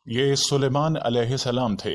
یہ سلیمان علیہ السلام تھے۔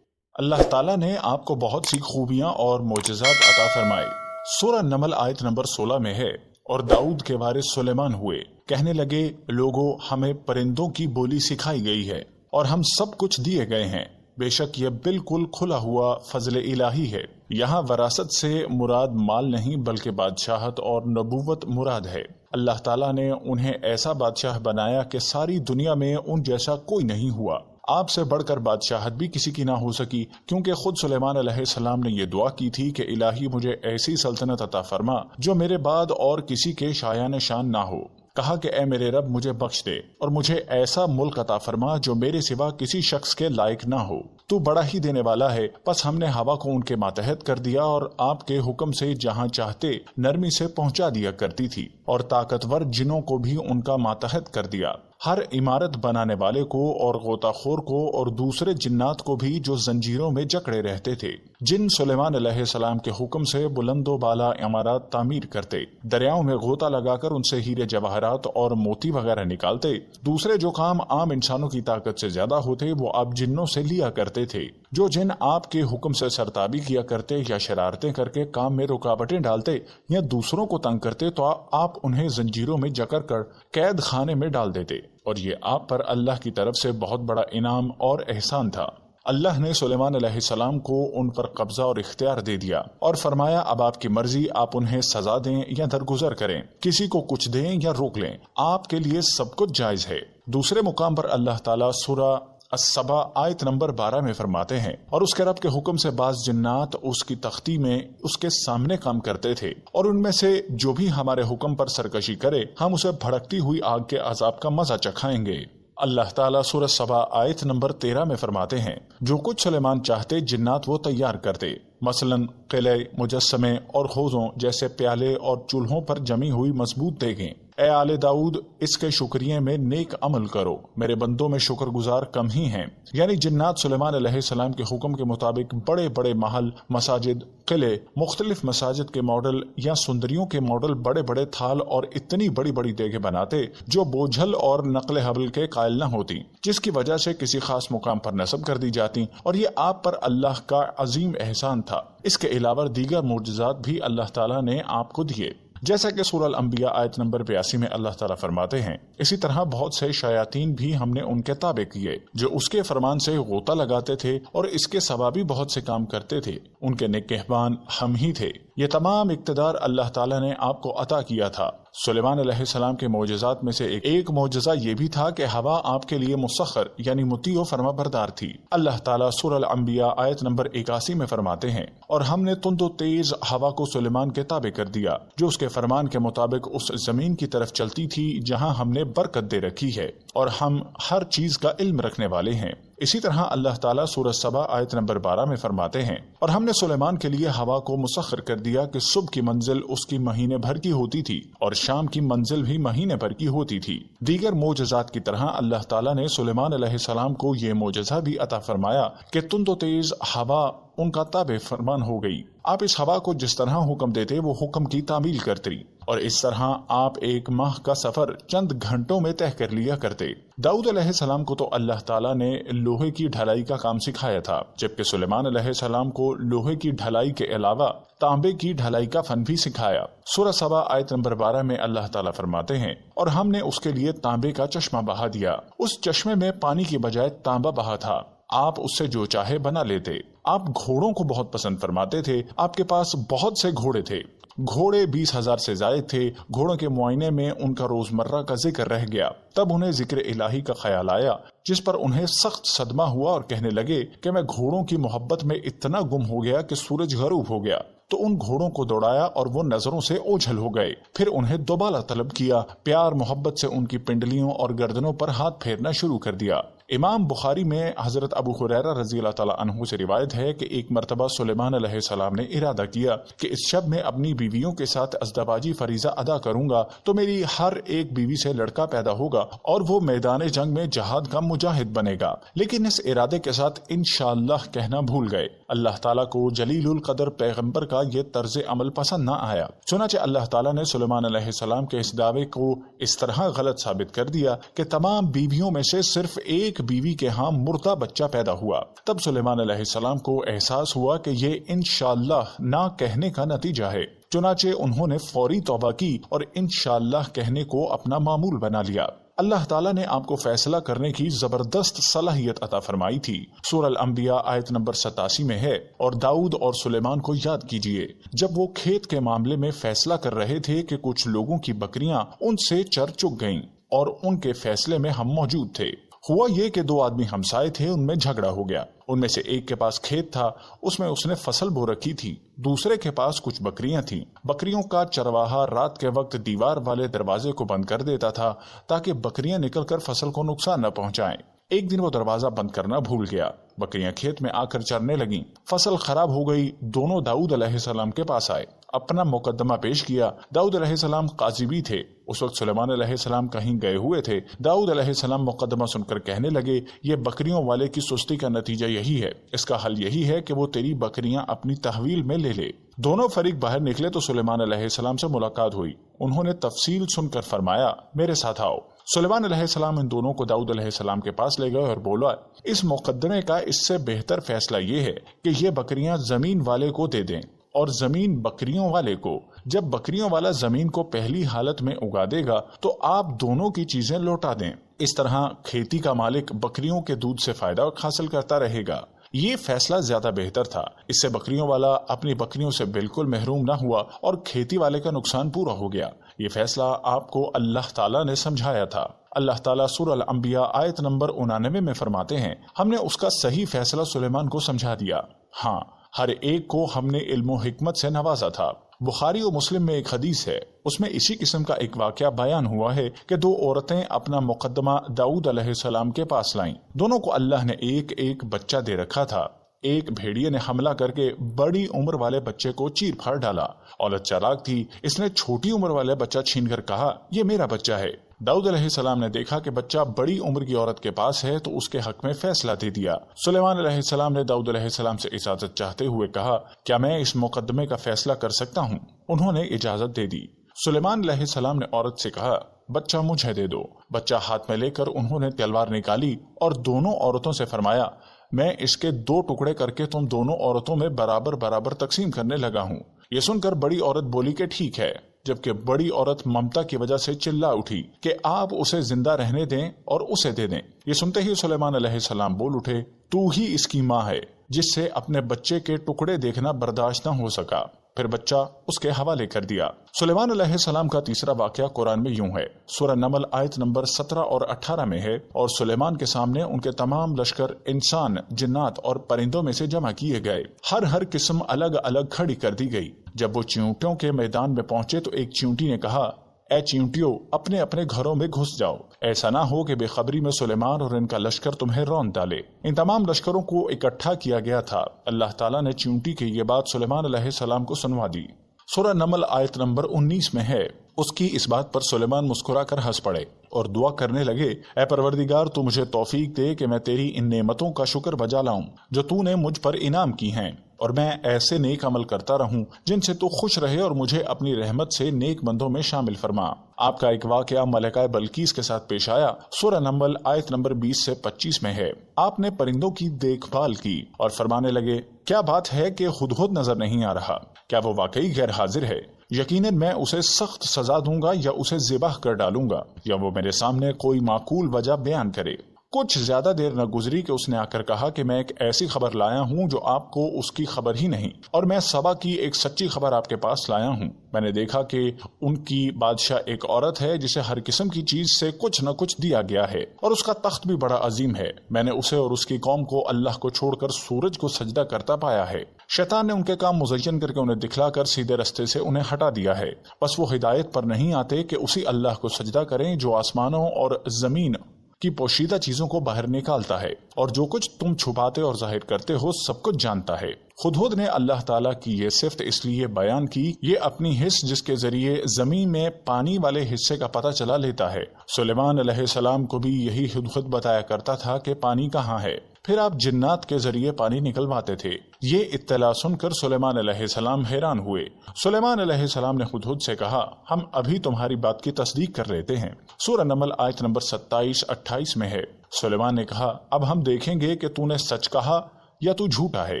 اللہ تعالیٰ نے آپ کو بہت سی خوبیاں اور معجزات عطا فرمائے۔ سورہ نمل آیت نمبر 16 میں ہے، اور داؤد کے وارث سلیمان ہوئے، کہنے لگے لوگو ہمیں پرندوں کی بولی سکھائی گئی ہے اور ہم سب کچھ دیے گئے ہیں، بے شک یہ بالکل کھلا ہوا فضل الہی ہے۔ یہاں وراثت سے مراد مال نہیں بلکہ بادشاہت اور نبوت مراد ہے۔ اللہ تعالیٰ نے انہیں ایسا بادشاہ بنایا کہ ساری دنیا میں ان جیسا کوئی نہیں ہوا۔ آپ سے بڑھ کر بادشاہت بھی کسی کی نہ ہو سکی، کیونکہ خود سلیمان علیہ السلام نے یہ دعا کی تھی کہ الہی مجھے ایسی سلطنت عطا فرما جو میرے بعد اور کسی کے شایان شان نہ ہو۔ کہا کہ اے میرے رب مجھے بخش دے اور مجھے ایسا ملک عطا فرما جو میرے سوا کسی شخص کے لائق نہ ہو، تو بڑا ہی دینے والا ہے۔ پس ہم نے ہوا کو ان کے ماتحت کر دیا اور آپ کے حکم سے جہاں چاہتے نرمی سے پہنچا دیا کرتی تھی، اور طاقتور جنوں کو بھی ان کا ماتحت کر دیا، ہر عمارت بنانے والے کو اور غوطہ خور کو اور دوسرے جنات کو بھی جو زنجیروں میں جکڑے رہتے تھے۔ جن سلیمان علیہ السلام کے حکم سے بلند و بالا عمارات تعمیر کرتے، دریاؤں میں غوطہ لگا کر ان سے ہیرے جواہرات اور موتی وغیرہ نکالتے، دوسرے جو کام عام انسانوں کی طاقت سے زیادہ ہوتے وہ آپ جنوں سے لیا کرتے تھے۔ جو جن آپ کے حکم سے سرتابی کیا کرتے یا شرارتیں کر کے کام میں رکاوٹیں ڈالتے یا دوسروں کو تنگ کرتے تو آپ انہیں زنجیروں میں جکڑ کر قید خانے میں ڈال دیتے، اور یہ آپ پر اللہ کی طرف سے بہت بڑا انعام اور احسان تھا۔ اللہ نے سلیمان علیہ السلام کو ان پر قبضہ اور اختیار دے دیا اور فرمایا اب آپ کی مرضی، آپ انہیں سزا دیں یا درگزر کریں، کسی کو کچھ دیں یا روک لیں، آپ کے لیے سب کچھ جائز ہے۔ دوسرے مقام پر اللہ تعالیٰ سورہ السبا آیت نمبر 12 میں فرماتے ہیں، اور اس کے رب کے حکم سے بعض جنات اس کی تختی میں اس کے سامنے کام کرتے تھے، اور ان میں سے جو بھی ہمارے حکم پر سرکشی کرے ہم اسے بھڑکتی ہوئی آگ کے عذاب کا مزہ چکھائیں گے۔ اللہ تعالیٰ سورہ سبا آیت نمبر 13 میں فرماتے ہیں، جو کچھ سلیمان چاہتے جنات وہ تیار کرتے، مثلاً قلعے، مجسمے اور حوضوں جیسے پیالے اور چولہوں پر جمی ہوئی مضبوط دیگیں۔ اے آل داؤد اس کے شکریے میں نیک عمل کرو، میرے بندوں میں شکر گزار کم ہی ہیں۔ یعنی جنات سلیمان علیہ السلام کے حکم کے مطابق بڑے بڑے محل، مساجد، قلعے، مختلف مساجد کے ماڈل یا سندریوں کے ماڈل، بڑے بڑے تھال اور اتنی بڑی بڑی دیگیں بناتے جو بوجھل اور نقل حمل کے قائل نہ ہوتی، جس کی وجہ سے کسی خاص مقام پر نصب کر دی جاتی، اور یہ آپ پر اللہ کا عظیم احسان تھا۔ اس کے علاوہ دیگر معجزات بھی اللہ تعالیٰ نے آپ کو دیے، جیسا کہ سورہ الانبیاء آیت نمبر 82 میں اللہ تعالیٰ فرماتے ہیں، اسی طرح بہت سے شیاطین بھی ہم نے ان کے تابع کیے جو اس کے فرمان سے غوطہ لگاتے تھے اور اس کے سوا بھی بہت سے کام کرتے تھے، ان کے نگہبان ہم ہی تھے۔ یہ تمام اقتدار اللہ تعالیٰ نے آپ کو عطا کیا تھا۔ سلیمان علیہ السلام کے معجزات میں سے ایک معجزہ یہ بھی تھا کہ ہوا آپ کے لیے مسخر یعنی مطیع و فرما بردار تھی۔ اللہ تعالیٰ سورہ الانبیاء آیت نمبر 81 میں فرماتے ہیں، اور ہم نے تند و تیز ہوا کو سلیمان کے تابع کر دیا جو اس کے فرمان کے مطابق اس زمین کی طرف چلتی تھی جہاں ہم نے برکت دے رکھی ہے، اور ہم ہر چیز کا علم رکھنے والے ہیں۔ اسی طرح اللہ تعالیٰ سورہ سبا آیت نمبر 12 میں فرماتے ہیں، اور ہم نے سلیمان کے لیے ہوا کو مسخر کر دیا کہ صبح کی منزل اس کی مہینے بھر کی ہوتی تھی اور شام کی منزل بھی مہینے بھر کی ہوتی تھی۔ دیگر معجزات کی طرح اللہ تعالیٰ نے سلیمان علیہ السلام کو یہ معجزہ بھی عطا فرمایا کہ تند و تیز ہوا ان کا تابع فرمان ہو گئی۔ آپ اس ہوا کو جس طرح حکم دیتے وہ حکم کی تعمیل کرتی، اور اس طرح آپ ایک ماہ کا سفر چند گھنٹوں میں طے کر لیا کرتے۔ داؤد علیہ السلام کو تو اللہ تعالیٰ نے لوہے کی ڈھلائی کا کام سکھایا تھا، جبکہ سلیمان علیہ السلام کو لوہے کی ڈھلائی کے علاوہ تانبے کی ڈھلائی کا فن بھی سکھایا۔ سورہ سبا آیت نمبر 12 میں اللہ تعالیٰ فرماتے ہیں، اور ہم نے اس کے لیے تانبے کا چشمہ بہا دیا، اس چشمے میں پانی کی بجائے تانبا بہا تھا، آپ اس سے جو چاہے بنا لیتے۔ آپ گھوڑوں کو بہت پسند فرماتے تھے، آپ کے پاس بہت سے گھوڑے تھے، گھوڑے 20,000 سے زائد تھے۔ گھوڑوں کے معائنے میں ان کا روزمرہ کا ذکر رہ گیا، تب انہیں ذکر الہی کا خیال آیا، جس پر انہیں سخت صدمہ ہوا اور کہنے لگے کہ میں گھوڑوں کی محبت میں اتنا گم ہو گیا کہ سورج غروب ہو گیا۔ تو ان گھوڑوں کو دوڑایا اور وہ نظروں سے اوجھل ہو گئے، پھر انہیں دوبالہ طلب کیا، پیار محبت سے ان کی پنڈلیوں اور گردنوں پر ہاتھ پھیرنا شروع کر دیا۔ امام بخاری میں حضرت ابو ہریرہ رضی اللہ تعالیٰ عنہ سے روایت ہے کہ ایک مرتبہ سلیمان علیہ السلام نے ارادہ کیا کہ اس شب میں اپنی بیویوں کے ساتھ ازدواجی فریضہ ادا کروں گا تو میری ہر ایک بیوی سے لڑکا پیدا ہوگا اور وہ میدان جنگ میں جہاد کا مجاہد بنے گا، لیکن اس ارادے کے ساتھ انشاءاللہ کہنا بھول گئے۔ اللہ تعالیٰ کو جلیل القدر پیغمبر کا یہ طرز عمل پسند نہ آیا، چنانچہ اللہ تعالیٰ نے سلیمان علیہ السلام کے اس دعوے کو اس طرح غلط ثابت کر دیا کہ تمام بیویوں میں سے صرف ایک بیوی کے ہاں مردہ بچہ پیدا ہوا۔ تب سلیمان علیہ السلام کو احساس ہوا کہ یہ انشاءاللہ نہ کہنے کا نتیجہ ہے، چنانچہ انہوں نے فوری توبہ کی اور انشاءاللہ کہنے کو اپنا معمول بنا لیا۔ اللہ تعالیٰ نے آپ کو فیصلہ کرنے کی زبردست صلاحیت عطا فرمائی تھی۔ سورہ الانبیاء آیت نمبر 87 میں ہے، اور داؤد اور سلیمان کو یاد کیجئے جب وہ کھیت کے معاملے میں فیصلہ کر رہے تھے کہ کچھ لوگوں کی بکریاں ان سے چر چک گئیں اور ان کے فیصلے میں ہم موجود تھے۔ ہوا یہ کہ دو آدمی ہمسائے تھے، ان میں جھگڑا ہو گیا۔ ان میں سے ایک کے پاس کھیت تھا، اس میں اس نے فصل بو رکھی تھی، دوسرے کے پاس کچھ بکریاں تھیں۔ بکریوں کا چرواہا رات کے وقت دیوار والے دروازے کو بند کر دیتا تھا تاکہ بکریاں نکل کر فصل کو نقصان نہ پہنچائیں۔ ایک دن وہ دروازہ بند کرنا بھول گیا، بکریاں کھیت میں آ کر چرنے لگیں، فصل خراب ہو گئی۔ دونوں داؤد علیہ السلام کے پاس آئے، اپنا مقدمہ پیش کیا۔ داؤد علیہ السلام قاضی بھی تھے، اس وقت سلیمان علیہ السلام کہیں گئے ہوئے تھے۔ داؤد علیہ السلام مقدمہ سن کر کہنے لگے، یہ بکریوں والے کی سستی کا نتیجہ یہی ہے، اس کا حل یہی ہے کہ وہ تیری بکریاں اپنی تحویل میں لے لے۔ دونوں فریق باہر نکلے تو سلیمان علیہ السلام سے ملاقات ہوئی، انہوں نے تفصیل سن کر فرمایا، میرے ساتھ آؤ۔ سلیمان علیہ السلام ان دونوں کو داؤد علیہ السلام کے پاس لے گئے اور بولا، اس مقدمے کا اس سے بہتر فیصلہ یہ ہے کہ یہ بکریاں زمین والے کو دے دیں اور زمین بکریوں والے کو۔ جب بکریوں والا زمین کو پہلی حالت میں اگا دے گا تو آپ دونوں کی چیزیں لوٹا دیں، اس طرح کھیتی کا مالک بکریوں کے دودھ سے فائدہ حاصل کرتا رہے گا۔ یہ فیصلہ زیادہ بہتر تھا، اس سے بکریوں والا اپنی بکریوں سے بالکل محروم نہ ہوا اور کھیتی والے کا نقصان پورا ہو گیا۔ یہ فیصلہ آپ کو اللہ تعالیٰ نے سمجھایا تھا۔ اللہ تعالیٰ سورہ الانبیاء آیت نمبر 99 میں فرماتے ہیں، ہم نے اس کا صحیح فیصلہ سلیمان کو سمجھا دیا، ہاں ہر ایک کو ہم نے علم و حکمت سے نوازا تھا۔ بخاری و مسلم میں ایک حدیث ہے، اس میں اسی قسم کا ایک واقعہ بیان ہوا ہے کہ دو عورتیں اپنا مقدمہ داؤد علیہ السلام کے پاس لائیں۔ دونوں کو اللہ نے ایک ایک بچہ دے رکھا تھا۔ ایک بھیڑیے نے حملہ کر کے بڑی عمر والے بچے کو چیر پھاڑ ڈالا۔ عورت چالاک تھی، اس نے چھوٹی عمر والے بچہ چھین کر کہا، یہ میرا بچہ ہے۔ داؤد علیہ السلام نے دیکھا کہ بچہ بڑی عمر کی عورت کے پاس ہے تو اس کے حق میں فیصلہ دے دیا۔ سلیمان علیہ السلام نے داؤد علیہ السلام سے اجازت چاہتے ہوئے کہا، کیا میں اس مقدمے کا فیصلہ کر سکتا ہوں؟ انہوں نے اجازت دے دی۔ سلیمان علیہ السلام نے عورت سے کہا، بچہ مجھے دے دو۔ بچہ ہاتھ میں لے کر انہوں نے تلوار نکالی اور دونوں عورتوں سے فرمایا، میں اس کے 2 ٹکڑے کر کے تم دونوں عورتوں میں برابر برابر تقسیم کرنے لگا ہوں۔ یہ سن کر بڑی عورت بولی کہ ٹھیک ہے، جبکہ بڑی عورت ممتا کی وجہ سے چلا اٹھی کہ آپ اسے زندہ رہنے دیں اور اسے دے دیں۔ یہ سنتے ہی سلیمان علیہ السلام بول اٹھے، تو ہی اس کی ماں ہے جس سے اپنے بچے کے ٹکڑے دیکھنا برداشت نہ ہو سکا۔ پھر بچہ اس کے حوالے کر دیا۔ سلیمان علیہ السلام کا تیسرا واقعہ قرآن میں یوں ہے، سورہ نمل آیت نمبر 17 اور 18 میں ہے، اور سلیمان کے سامنے ان کے تمام لشکر انسان، جنات اور پرندوں میں سے جمع کیے گئے، ہر قسم الگ الگ کھڑی کر دی گئی۔ جب وہ چیونٹیوں کے میدان میں پہنچے تو ایک چیونٹی نے کہا، اے چیونٹیوں، اپنے اپنے گھروں میں گھس جاؤ، ایسا نہ ہو کہ بے خبری میں سلیمان اور ان کا لشکر تمہیں رون ڈالے۔ ان تمام لشکروں کو اکٹھا کیا گیا تھا۔ اللہ تعالیٰ نے چیونٹی کی یہ بات سلیمان علیہ السلام کو سنوا دی۔ سورہ نمل آیت نمبر 19 میں ہے، اس کی اس بات پر سلیمان مسکرا کر ہنس پڑے اور دعا کرنے لگے، اے پروردگار، تو مجھے توفیق دے کہ میں تیری ان نعمتوں کا شکر بجا لاؤں جو تو نے مجھ پر انعام کی ہیں، اور میں ایسے نیک عمل کرتا رہوں جن سے تو خوش رہے، اور مجھے اپنی رحمت سے نیک بندوں میں شامل فرما۔ آپ کا ایک واقعہ ملکہ بلقیس کے ساتھ پیش آیا، سورہ نمل آیت نمبر 20 سے 25 میں ہے۔ آپ نے پرندوں کی دیکھ بھال کی اور فرمانے لگے، کیا بات ہے کہ ہدہد نظر نہیں آ رہا؟ کیا وہ واقعی غیر حاضر ہے؟ یقیناً میں اسے سخت سزا دوں گا یا اسے ذبح کر ڈالوں گا، یا وہ میرے سامنے کوئی معقول وجہ بیان کرے۔ کچھ زیادہ دیر نہ گزری کہ اس نے آ کر کہا کہ میں ایک ایسی خبر لایا ہوں جو آپ کو اس کی خبر ہی نہیں، اور میں سبا کی ایک سچی خبر آپ کے پاس لایا ہوں۔ میں نے دیکھا کہ ان کی بادشاہ ایک عورت ہے جسے ہر قسم کی چیز سے کچھ نہ کچھ دیا گیا ہے، اور اس کا تخت بھی بڑا عظیم ہے۔ میں نے اسے اور اس کی قوم کو اللہ کو چھوڑ کر سورج کو سجدہ کرتا پایا ہے۔ شیطان نے ان کے کام مزین کر کے انہیں دکھلا کر سیدھے رستے سے انہیں ہٹا دیا ہے، بس وہ ہدایت پر نہیں آتے کہ اسی اللہ کو سجدہ کریں جو آسمانوں اور زمین کی پوشیدہ چیزوں کو باہر نکالتا ہے، اور جو کچھ تم چھپاتے اور ظاہر کرتے ہو سب کچھ جانتا ہے۔ ہدہد نے اللہ تعالیٰ کی یہ صفت اس لیے بیان کی، یہ اپنی حس جس کے ذریعے زمین میں پانی والے حصے کا پتہ چلا لیتا ہے۔ سلیمان علیہ السلام کو بھی یہی ہدہد بتایا کرتا تھا کہ پانی کہاں ہے، پھر آپ جنات کے ذریعے پانی نکلواتے تھے۔ یہ اطلاع سن کر سلیمان علیہ السلام حیران ہوئے۔ سلیمان علیہ السلام نے ہدہد سے کہا، ہم ابھی تمہاری بات کی تصدیق کر لیتے ہیں۔ سورہ نمل آیت نمبر 27-28 میں ہے۔ سلیمان نے کہا اب ہم دیکھیں گے کہ تو نے سچ کہا یا تو جھوٹا ہے۔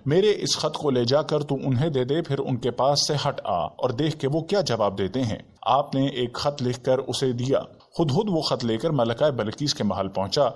میرے اس خط کو لے جا کر تو انہیں دے دے، پھر ان کے پاس سے ہٹ آ اور دیکھ کہ وہ کیا جواب دیتے ہیں۔ آپ نے ایک خط لکھ کر اسے دیا۔ خود وہ خط لے کر ملکہ بلقیس کے محل پہنچا۔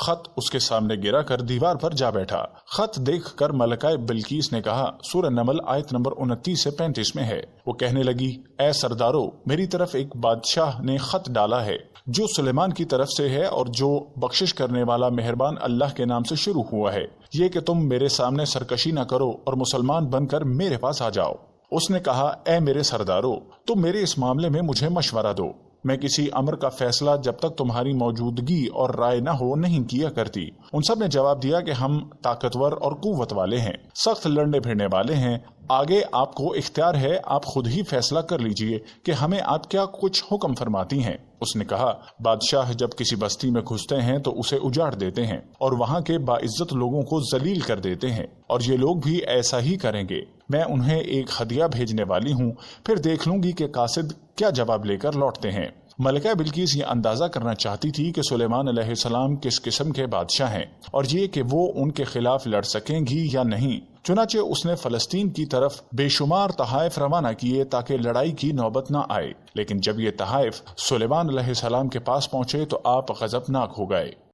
خط اس کے سامنے گرا کر دیوار پر جا بیٹھا۔ خط دیکھ کر ملکہ بلقیس نے کہا، سورہ نمل آیت نمبر 29 سے 35 میں ہے۔ وہ کہنے لگی، اے سردارو، میری طرف ایک بادشاہ نے خط ڈالا ہے جو سلیمان کی طرف سے ہے اور جو بخشش کرنے والا مہربان اللہ کے نام سے شروع ہوا ہے، یہ کہ تم میرے سامنے سرکشی نہ کرو اور مسلمان بن کر میرے پاس آ جاؤ۔ اس نے کہا، اے میرے سردارو، تم میرے اس معاملے میں مجھے مشورہ دو۔ میں کسی امر کا فیصلہ جب تک تمہاری موجودگی اور رائے نہ ہو نہیں کیا کرتی۔ ان سب نے جواب دیا کہ ہم طاقتور اور قوت والے ہیں، سخت لڑنے پھرنے والے ہیں، آگے آپ کو اختیار ہے، آپ خود ہی فیصلہ کر لیجئے کہ ہمیں آپ کیا کچھ حکم فرماتی ہیں۔ اس نے کہا، بادشاہ جب کسی بستی میں گھستے ہیں تو اسے اجاڑ دیتے ہیں اور وہاں کے باعزت لوگوں کو ذلیل کر دیتے ہیں، اور یہ لوگ بھی ایسا ہی کریں گے۔ میں انہیں ایک ہدیہ بھیجنے والی ہوں، پھر دیکھ لوں گی کہ قاصد کیا جواب لے کر لوٹتے ہیں۔ ملکہ بلقیس یہ اندازہ کرنا چاہتی تھی کہ سلیمان علیہ السلام کس قسم کے بادشاہ ہیں اور یہ کہ وہ ان کے خلاف لڑ سکیں گی یا نہیں۔ چنانچہ اس نے فلسطین کی طرف بے شمار تحائف روانہ کیے تاکہ لڑائی کی نوبت نہ آئے، لیکن جب یہ تحائف سلیمان علیہ السلام کے پاس پہنچے تو آپ غضبناک ہو گئے۔